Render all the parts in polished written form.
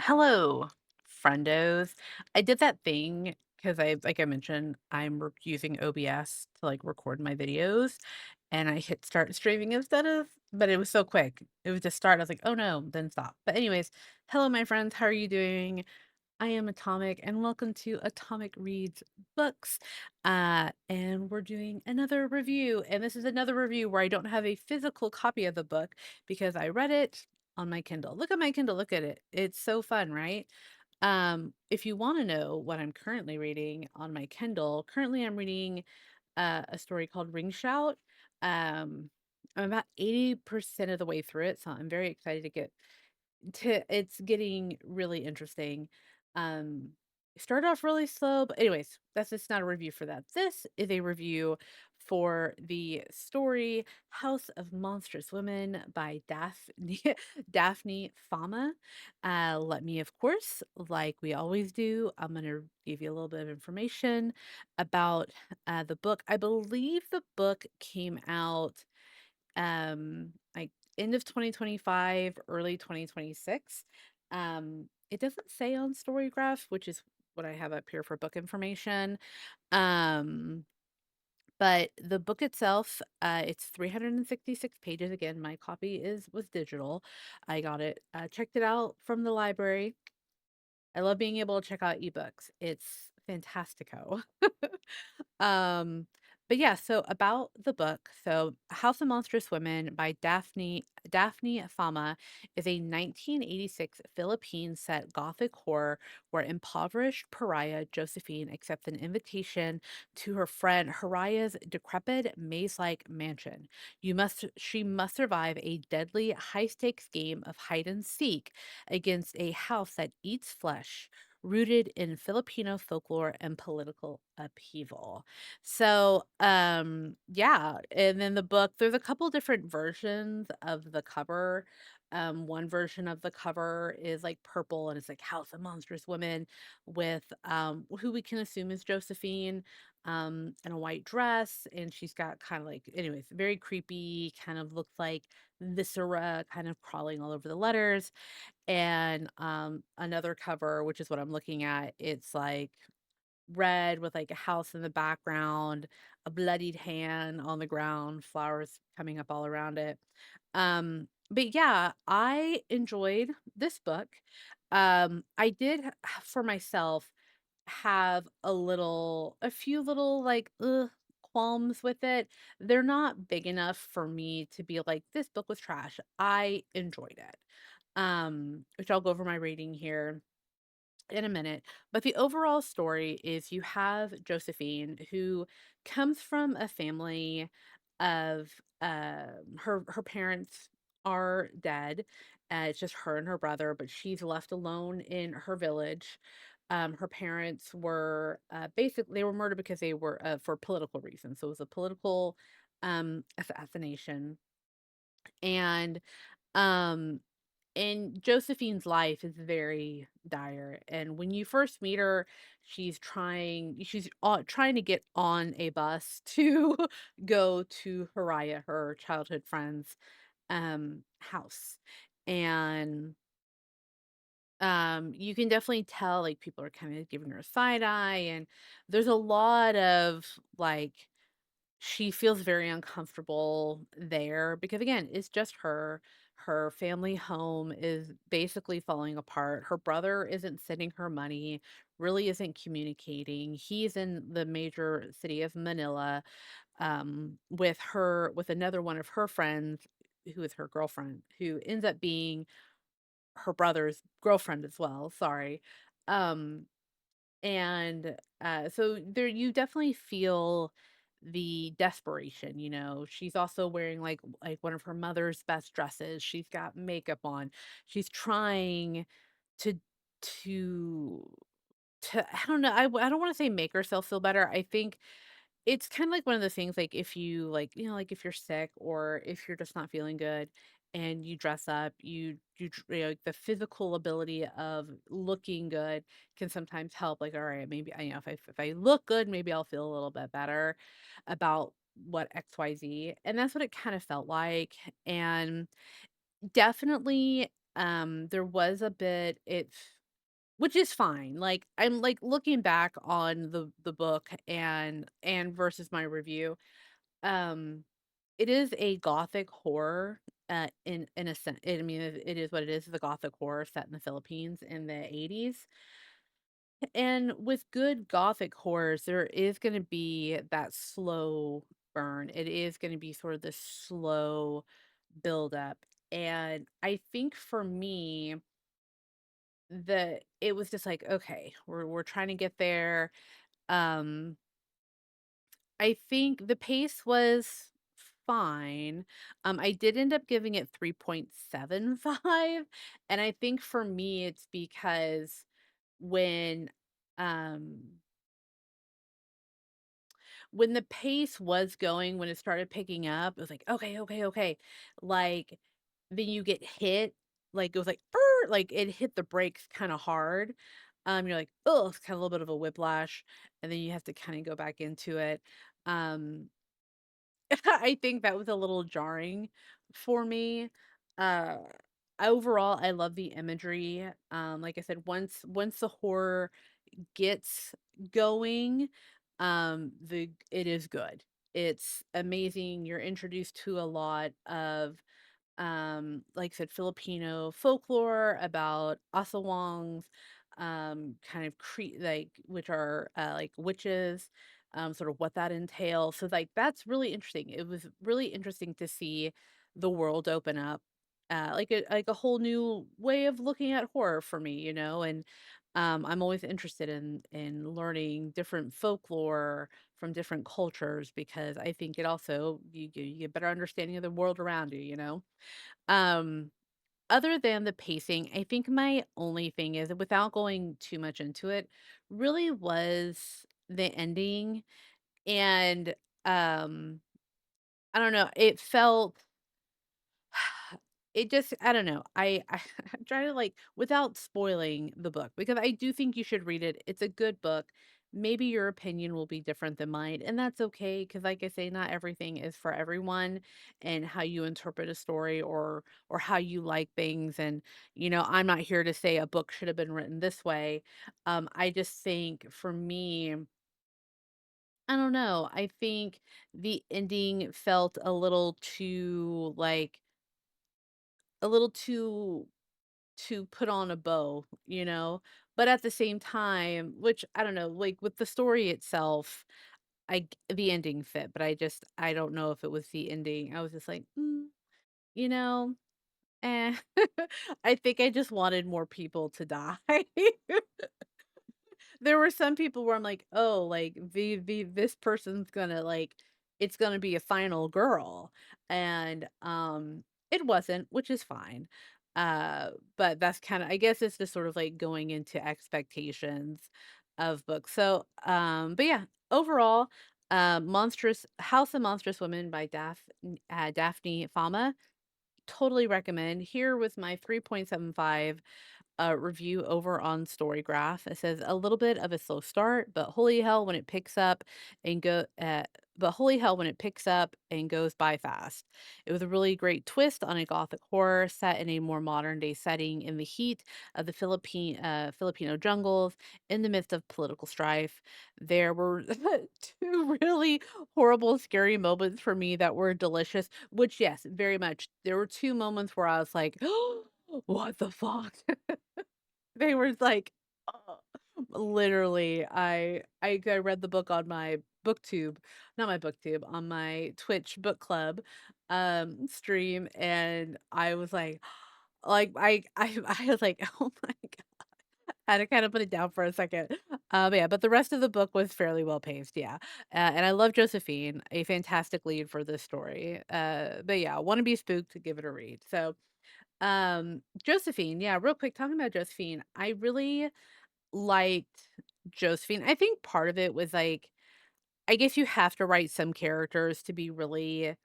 Hello, friendos. I did that thing because like I mentioned, using OBS to like record my videos, and I hit start streaming but it was so quick. It was just start. I was like, oh no, then stop. But anyways, hello, my friends. How are you doing? I am Atomic, and welcome to Atomic Reads Books. And we're doing another review, and this is another review where I don't have a physical copy of the book because I read it on my Kindle. Look at my Kindle, look at it. It's so fun, right? If you want to know what I'm currently reading on my Kindle, currently I'm reading a story called Ring Shout. Um, I'm about 80% of the way through it, so I'm very excited it's getting really interesting. Um, Started off really slow, but anyways, that's just not a review for that. This is a review for the story House of Monstrous Women by Daphne Daphne Fama. Let me, of course, like we always do, I'm gonna give you a little bit of information about the book. I believe the book came out like end of 2025, early 2026. It doesn't say on Storygraph, which is what I have up here for book information. Um, but the book itself, it's 366 pages. Again, my copy was digital. I got it, checked it out from the library. I love being able to check out ebooks. It's fantastico. Um, but yeah, so about the book. So House of Monstrous Women by Daphne Fama is a 1986 Philippine set Gothic horror where impoverished pariah Josephine accepts an invitation to her friend Haraya's decrepit maze-like mansion. She must survive a deadly high-stakes game of hide and seek against a house that eats flesh, rooted in Filipino folklore and political upheaval. So, yeah, and then the book, there's a couple different versions of the cover. One version of the cover is like purple and it's like House of Monstrous Women with who we can assume is Josephine in a white dress, and she's got kind of like, anyways, very creepy, kind of looks like viscera kind of crawling all over the letters. And another cover, which is what I'm looking at, it's like red with like a house in the background, a bloodied hand on the ground, flowers coming up all around it. But yeah, I enjoyed this book. I did for myself have a few little like qualms with it. They're not big enough for me to be like, this book was trash. I enjoyed it. Which I'll go over my rating here in a minute. But the overall story is you have Josephine who comes from a family of her parents are dead. It's just her and her brother, but she's left alone in her village. Her parents were basically they were murdered because they were for political reasons. So it was a political assassination. And um and Josephine's life is very dire, and when you first meet her, she's trying to get on a bus to go to Haraya, her childhood friend's, house, and, you can definitely tell, like, people are kinda giving her a side eye, and there's a lot of, like, she feels very uncomfortable there because, again, it's just her. Her family home is basically falling apart. Her brother isn't sending her money, really isn't communicating. He's in the major city of Manila, with another one of her friends who is her girlfriend, who ends up being her brother's girlfriend as well. Sorry. Um, and, so there you definitely feel the desperation, you know? She's also wearing, like, one of her mother's best dresses, she's got makeup on, she's trying to to I don't know, I don't wanna say make herself feel better, I think it's kinda like one of those things, like, if you, like, like, if you're sick or if you're just not feeling good and you dress up, like, the physical ability of looking good can sometimes help, like, "Alright, maybe if I look good, maybe I'll feel a little bit better about what XYZ," and that's what it kinda felt like, and definitely There was a bit which is fine. Like, I'm, like, looking back on the book and versus my review, um, it is a Gothic horror, in a sense. I mean, it is what it is. It's a Gothic horror set in the Philippines in the 80s. And with good Gothic horrors, there is gonna be that slow burn. It is gonna be sort of this slow build up. And I think for me, it was just like, okay, we're trying to get there. Um, I think the pace was fine. I did end up giving it 3.75, and I think for me it's because when um when the pace was going, when it started picking up, it was like, "Okay, okay, okay." Like, then you get hit, like, it was like, "Er," like, it hit the brakes kinda hard. You're like, oh, it's kinda a little bit of a whiplash, and then you have to kinda go back into it. Um, I think that was a little jarring for me. Uh, Overall, I love the imagery. Like I said, once the horror gets going, it is good. It's amazing. You're introduced to a lot of like I said, Filipino folklore about asawangs, kind of which are like witches, sort of what that entails. So like that's really interesting. It was really interesting to see the world open up, like a whole new way of looking at horror for me, and I'm always interested in learning different folklore from different cultures because I think it also you get better understanding of the world around you. Um, Other than the pacing, I think my only thing is, without going too much into it, really was the ending. And I don't know, it felt it just I don't know. I try to, like, without spoiling the book, because I do think you should read it. It's a good book. Maybe your opinion will be different than mine, and that's okay. Because, like I say, not everything is for everyone, and how you interpret a story or how you like things, and, I'm not here to say a book should have been written this way. I just think for me, I don't know, I think the ending felt a little too put on a bow, but at the same time, which I don't know, like with the story itself, the ending fit, but I don't know if it was the ending. I was just like, you know, eh. I think I just wanted more people to die. There were some people where I'm like, "Oh, like, this person's gonna, like it's gonna be a final girl," and, it wasn't, which is fine. But that's kinda I guess it's just sort of, like, going into expectations of books. So, but yeah, overall, Monstrous House of Monstrous Women by Daphne Fama, totally recommend. Here with my 3.75 review over on Storygraph. It says a little bit of a slow start, but holy hell when it picks up and go. But holy hell when it picks up and goes by fast. It was a really great twist on a gothic horror set in a more modern day setting in the heat of the Filipino jungles in the midst of political strife. There were two really horrible, scary moments for me that were delicious, which, yes, very much. There were two moments where I was like, what the fuck? They were like, uh, literally, I read the book on my booktube, not my booktube, on my Twitch book club, stream, and I was like, I was like, "Oh my god." I had to kinda put it down for a second. Yeah, but the rest of the book was fairly well paced, yeah. And I love Josephine, a fantastic lead for this story. But yeah, Wanna Be Spooked, give it a read. So, Josephine, yeah, real quick, talking about Josephine, I really liked Josephine. I think part of it was, like, I guess you have to write some characters to be really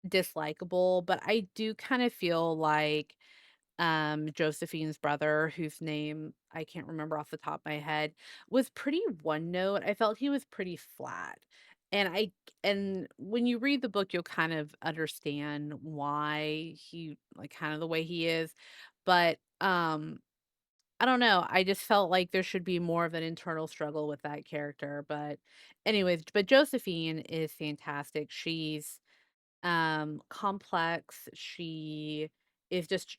dislikable, but I do kind of feel like Josephine's brother, whose name I can't remember off the top of my head, was pretty one note. I felt he was pretty flat. And when you read the book, you'll kind of understand why he like kind of the way he is. But, I don't know, I just felt like there should be more of an internal struggle with that character, but anyways, but Josephine is fantastic. She's, complex. She is just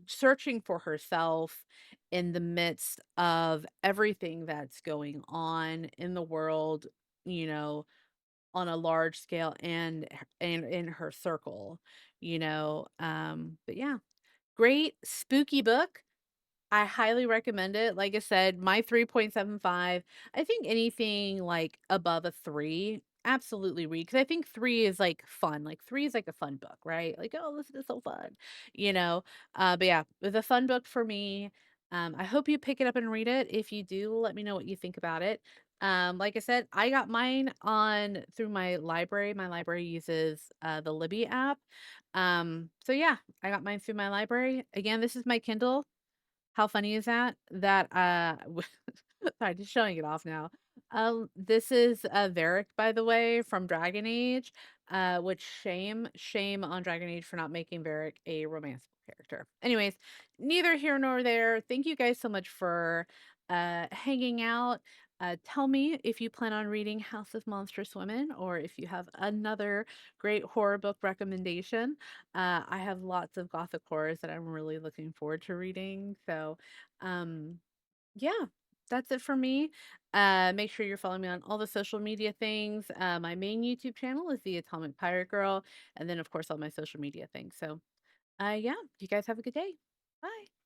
searching for herself in the midst of everything that's going on in the world, you know, on a large scale and in her circle, but yeah, great spooky book. I highly recommend it. Like I said, my 3.75. I think anything like above a 3, absolutely read, because I think 3 is like fun. Like 3 is like a fun book, right? Like, oh, this is so fun, you know? But yeah, it was a fun book for me. I hope you pick it up and read it. If you do, let me know what you think about it. Like I said, I got mine on through my library. My library uses the Libby app. So yeah, I got mine through my library. Again, this is my Kindle. How funny is that? That, sorry, just showing it off now. This is, Varric, by the way, from Dragon Age, which shame on Dragon Age for not making Varric a romanceable character. Anyways, neither here nor there. Thank you guys so much for, hanging out. Tell me if you plan on reading House of Monstrous Women or if you have another great horror book recommendation. I have lots of Gothic horrors that I'm really looking forward to reading. So, um, yeah, that's it for me. Make sure you're following me on all the social media things. My main YouTube channel is the Atomic Pirate Girl, and then of course all my social media things. So, yeah, you guys have a good day. Bye.